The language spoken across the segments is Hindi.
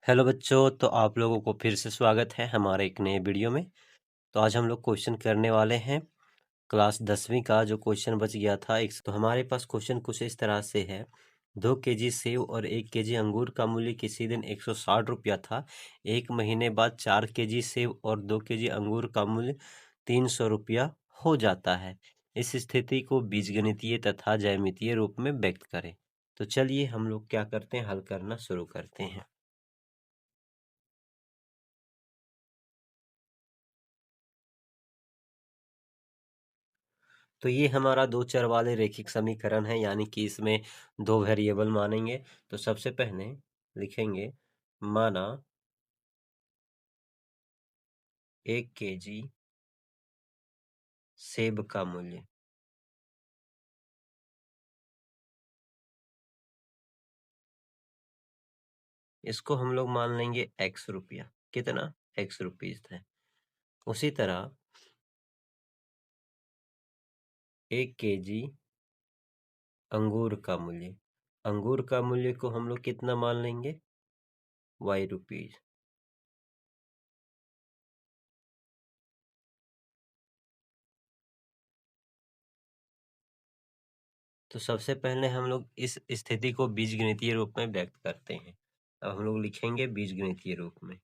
हेलो बच्चों, तो आप लोगों को फिर से स्वागत है हमारे एक नए वीडियो में। तो आज हम लोग क्वेश्चन करने वाले हैं क्लास 10वीं का। जो क्वेश्चन बच गया था एक, तो हमारे पास क्वेश्चन कुछ इस तरह से है। 2 केजी सेव और 1 केजी अंगूर का मूल्य किसी दिन 160 रुपया था। एक महीने बाद 4 केजी सेव और 2 केजी अंगूर का मूल्य 300 रुपया हो जाता है। इस स्थिति को बीजगणितीय तथा ज्यामितीय रूप में व्यक्त करें। तो चलिए हम लोग क्या करते हैं, हल करना शुरू करते हैं। तो ये हमारा दो चर वाले रैखिक समीकरण है, यानी कि इसमें दो वेरिएबल मानेंगे। तो सबसे पहले लिखेंगे माना 1 केजी सेब का मूल्य, इसको हम लोग मान लेंगे x रुपया। कितना? x रुपीज है। उसी तरह 1 केजी अंगूर का मूल्य, अंगूर का मूल्य को हम लोग कितना मान लेंगे? y rupees. तो सबसे पहले हम लोग इस स्थिति को बीजगणितीय रूप में व्यक्त करते हैं। अब हम लोग लिखेंगे बीजगणितीय रूप में।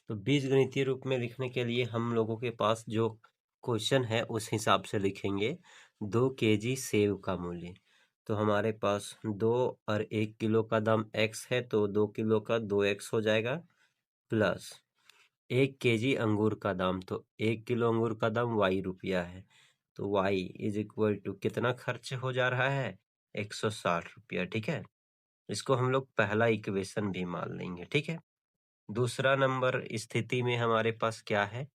तो बीजगणितीय रूप में लिखने के लिए हम लोगों के पास जो क्वेश्चन है उस हिसाब से लिखेंगे। 2 केजी सेब का मूल्य, तो हमारे पास 2 और 1 किलो का दाम x है, तो 2 किलो का 2x हो जाएगा, प्लस 1 केजी अंगूर का दाम, तो 1 किलो अंगूर का दाम y रुपया है। तो y इज इक्वल टू कितना खर्च हो जा रहा है? 160 रुपया। ठीक है, इसको हम लोग पहला इक्वेशन भी मान लेंगे। ठीक है, दूसरा नंबर स्थिति में हमारे पास क्या है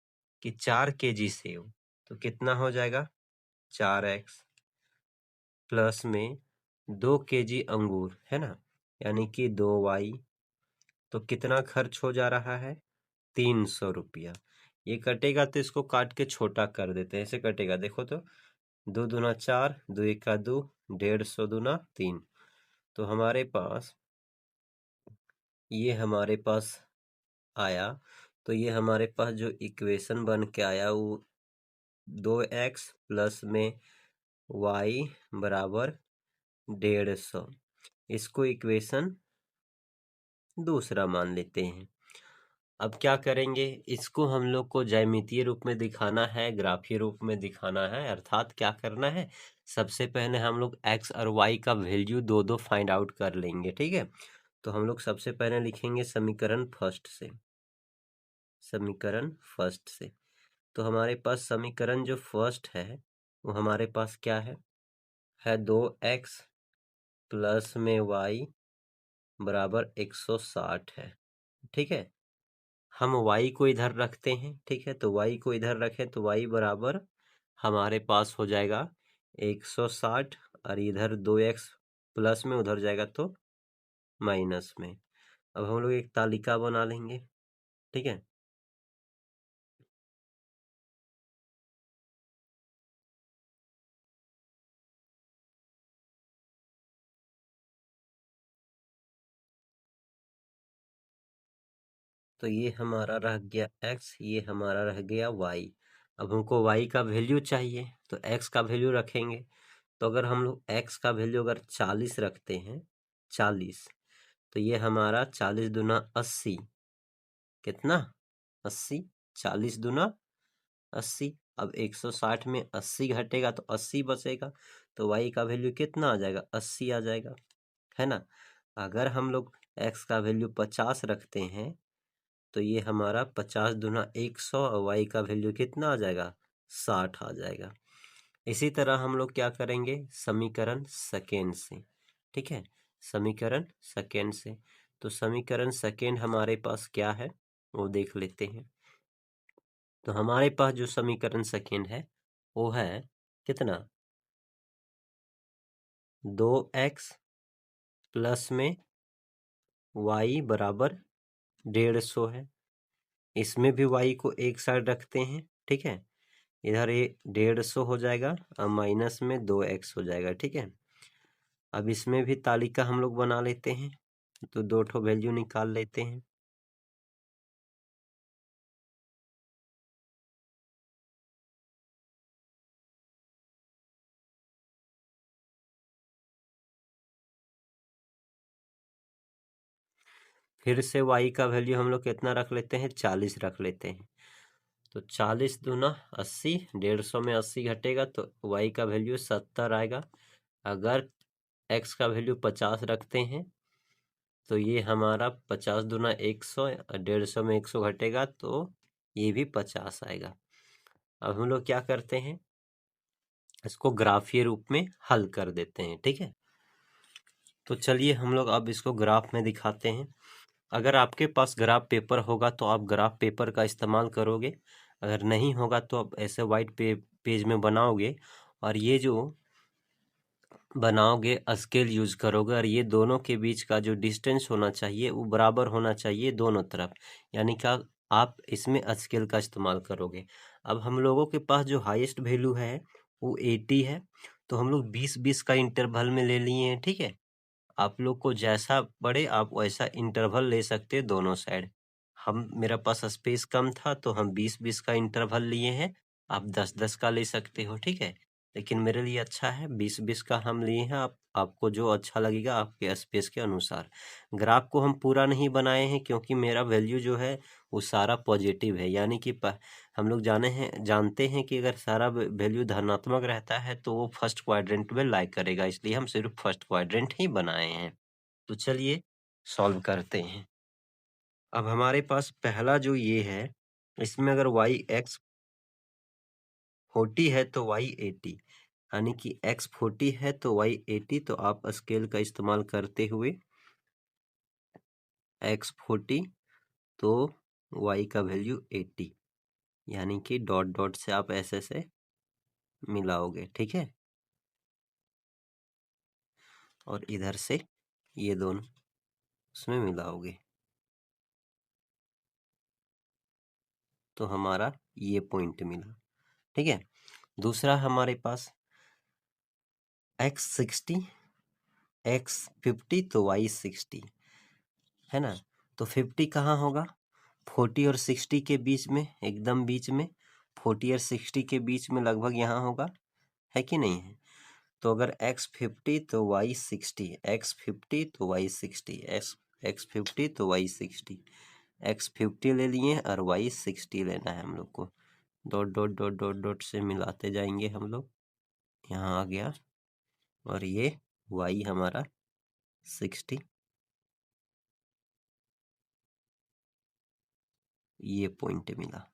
कि 4 केजी सेव, तो कितना हो जाएगा? 4x, प्लस में 2 केजी अंगूर है ना, यानी कि 2y। तो कितना खर्च हो जा रहा है? 300 रुपया। ये कटेगा तो इसको काट के छोटा कर देते हैं, ऐसे कटेगा। देखो तो 2 दूना 4, 2 1 का 2, 150 दूना 3। तो हमारे पास आया। तो ये हमारे पास जो इक्वेशन बन के आया वो 2x प्लस में y बराबर 150। इसको इक्वेशन दूसरा मान लेते हैं। अब क्या करेंगे, इसको हम लोग को ज्यामितीय रूप में दिखाना है, ग्राफीय रूप में दिखाना है। अर्थात क्या करना है, सबसे पहले हम लोग x और y का वैल्यू दो दो फाइंड आउट कर लेंगे। ठीक है, तो हम लोग सबसे पहले लिखेंगे समीकरण फर्स्ट से। समीकरण फर्स्ट से, तो हमारे पास समीकरण जो फर्स्ट है वो हमारे पास क्या है 2x प्लस में y बराबर 160 है। ठीक है, हम y को इधर रखते हैं। ठीक है, तो y को इधर रखें तो y बराबर हमारे पास हो जाएगा 160, और इधर 2x प्लस में, उधर जाएगा तो माइनस में। अब हम लोग एक तालिका बना लेंगे। ठीक है, तो ये हमारा रह गया x, ये हमारा रह गया y। अब हमको y का वैल्यू चाहिए, तो x का वैल्यू रखेंगे। तो अगर हम लोग x का वैल्यू अगर 40 रखते हैं, 40, तो ये हमारा 40 दूना 80, कितना? 80। 40 दूना 80। अब 160 में 80 घटेगा तो 80 बचेगा, तो y का वैल्यू कितना आ जाएगा? 80 आ जाएगा, है ना। अगर हम लोग x का वैल्यू 50 रखते हैं, तो ये हमारा 50 दूना 100, और y का वैल्यू कितना आ जाएगा? 60 आ जाएगा। इसी तरह हम लोग क्या करेंगे, समीकरण सेकेंड से। ठीक है, समीकरण सेकेंड से, तो समीकरण सेकेंड हमारे पास क्या है वो देख लेते हैं। तो हमारे पास जो समीकरण सेकेंड है वो है कितना? 2x प्लस में y बराबर 150 है। इसमें भी y को एक साइड रखते हैं, ठीक है। इधर ये 150 हो जाएगा और माइनस में 2x हो जाएगा, ठीक है। अब इसमें भी तालिका हम लोग बना लेते हैं, तो 2 ठो वैल्यू निकाल लेते हैं। फिर से y का वैल्यू हम लोग कितना रख लेते हैं, 40 रख लेते हैं। तो 40 दूना 80, 150 में 80 घटेगा तो y का वैल्यू 70 आएगा। अगर x का वैल्यू 50 रखते हैं तो ये हमारा 50 दूना 100, 150 में 100 घटेगा तो ये भी 50 आएगा। अब हम लोग क्या करते हैं, इसको ग्राफीय रूप में हल कर देते हैं, ठीक है। तो चलिए हम लोग अब इसको ग्राफ में दिखाते हैं। अगर आपके पास ग्राफ पेपर होगा तो आप ग्राफ पेपर का इस्तेमाल करोगे, अगर नहीं होगा तो आप ऐसे वाइट पेज में बनाओगे और ये जो बनाओगे स्केल यूज करोगे और ये दोनों के बीच का जो डिस्टेंस होना चाहिए वो बराबर होना चाहिए दोनों तरफ, यानी कि आप इसमें स्केल का इस्तेमाल करोगे। अब हम लोगों के पास जो हाईएस्ट वैल्यू है वो 80 है, तो हम लोग 20-20 का इंटरवल में ले लिए हैं, ठीक है। आप लोग को जैसा पड़े आप वैसा इंटरवल ले सकते हैं दोनों साइड। हम मेरा पास स्पेस कम था तो हम 20-20 का इंटरवल लिए हैं, आप 10-10 का ले सकते हो, ठीक है। लेकिन मेरे लिए अच्छा है 20-20 का हम लिए हैं, आपको जो अच्छा लगेगा आपके स्पेस के अनुसार। ग्राफ को हम पूरा नहीं बनाए हैं क्योंकि मेरा वैल्यू जो है वो सारा पॉजिटिव है, यानी कि हम लोग जानते हैं कि अगर सारा वैल्यू धनात्मक रहता है तो वो फर्स्ट क्वाड्रेंट में लाई करेगा, इसलिए हम सिर्फ फर्स्ट क्वाड्रेंट ही बनाए हैं। तो चलिए सॉल्व करते हैं। अब हमारे पास पहला जो ये है, इसमें अगर y x 40 है तो y 80, यानी कि x 40 है तो y 80, तो आप स्केल का इस्तेमाल करते हुए x 40 तो y का वैल्यू 80, यानी कि डॉट डॉट से आप ऐसे से मिलाओगे, ठीक है। और इधर से ये दोनों उसमें मिलाओगे तो हमारा ये पॉइंट मिला, ठीक है। दूसरा हमारे पास x 60 x 50 तो y 60 है ना। तो 50 कहाँ होगा, 40 और 60 के बीच में, एकदम बीच में, 40 और 60 के बीच में लगभग यहाँ होगा, है कि नहीं है। तो अगर x 50 तो y 60, x 50 तो y 60, x 50 तो y 60, x 50 ले लिए और y 60 लेना है हम लोग को। Dot dot dot dot dot से मिलाते जाएंगे हम लोग, यहाँ आ गया और ये y हमारा 60, ये पॉइंट मिला।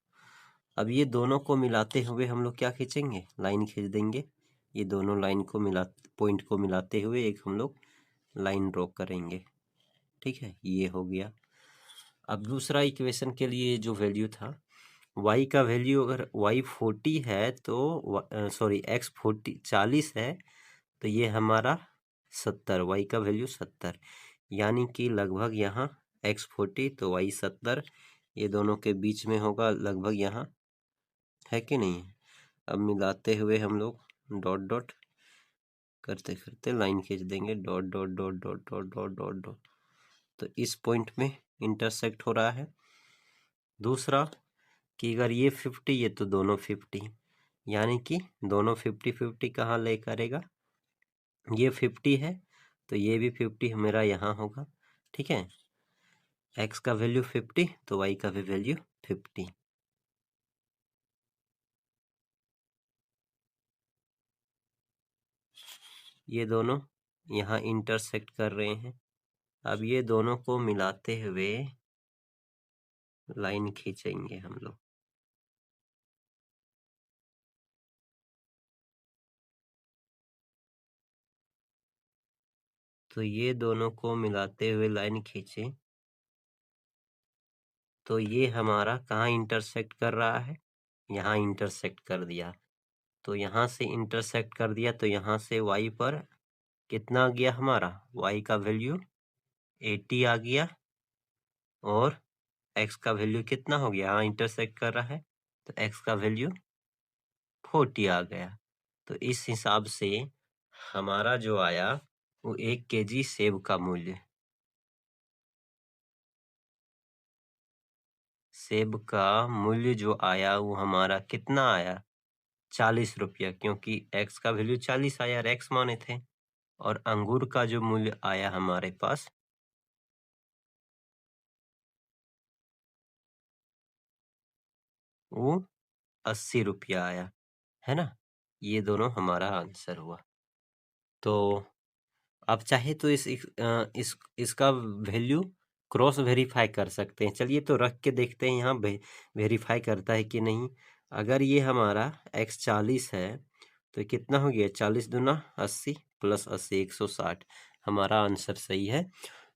अब ये दोनों को मिलाते हुए हम लोग क्या खींचेंगे, लाइन खींच देंगे। ये दोनों लाइन को पॉइंट को मिलाते हुए एक हम लोग लाइन ड्रॉ करेंगे, ठीक है। ये हो गया। अब दूसरा इक्वेशन के लिए जो वैल्यू था, y का वैल्यू अगर y 40 है तो सॉरी x 40 है तो ये हमारा 70, y का वैल्यू 70, यानी कि लगभग यहाँ x 40 तो y 70, ये दोनों के बीच में होगा लगभग यहाँ, है कि नहीं। अब मिलाते हुए हम लोग डॉट डॉट करते करते लाइन खींच देंगे, dot dot dot dot dot dot dot dot, तो इस पॉइंट में इंटरसेक्ट हो रहा है। दूसरा कि अगर ये 50 ये तो दोनों 50, यानी कि दोनों 50-50 कहाँ ले करेगा, ये 50 है तो ये भी 50 मेरा यहाँ होगा, ठीक है। x का वैल्यू 50 तो y का भी वैल्यू 50। ये दोनों यहाँ इंटरसेक्ट कर रहे हैं। अब ये दोनों को मिलाते हुए लाइन खींचेंगे हम लोग, तो ये दोनों को मिलाते हुए लाइन खींचे तो ये हमारा कहाँ इंटरसेक्ट कर रहा है, यहाँ इंटरसेक्ट कर दिया। तो यहाँ से इंटरसेक्ट कर दिया तो यहाँ से y पर कितना आ गया हमारा y का वैल्यू 80 आ गया और x का वैल्यू कितना हो गया, हाँ इंटरसेक्ट कर रहा है तो x का वैल्यू 40 आ गया। तो इस हिसाब से हमारा जो आया वो 1 केजी सेब का मूल्य, सेब का मूल्य जो आया वो हमारा कितना आया 40 रुपया, क्योंकि x का वैल्यू 40 आया और x माने थे। और अंगूर का जो मूल्य आया हमारे पास वो 80 रुपया आया, है ना। ये दोनों हमारा आंसर हुआ। तो आप चाहे तो इसका वैल्यू क्रॉस वेरीफाई कर सकते हैं। चलिए तो रख के देखते हैं यहाँ वेरीफाई करता है कि नहीं। अगर ये हमारा x 40 है तो कितना हो गया 40 दूना 80 प्लस 80 160। हमारा आंसर सही है।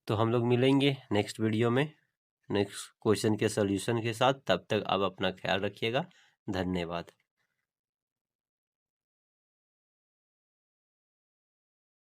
तो हम लोग मिलेंगे नेक्स्ट वीडियो में नेक्स्ट क्वेश्चन के सॉल्यूशन के साथ। तब तक आप अपना ख्याल रखिएगा। धन्यवाद।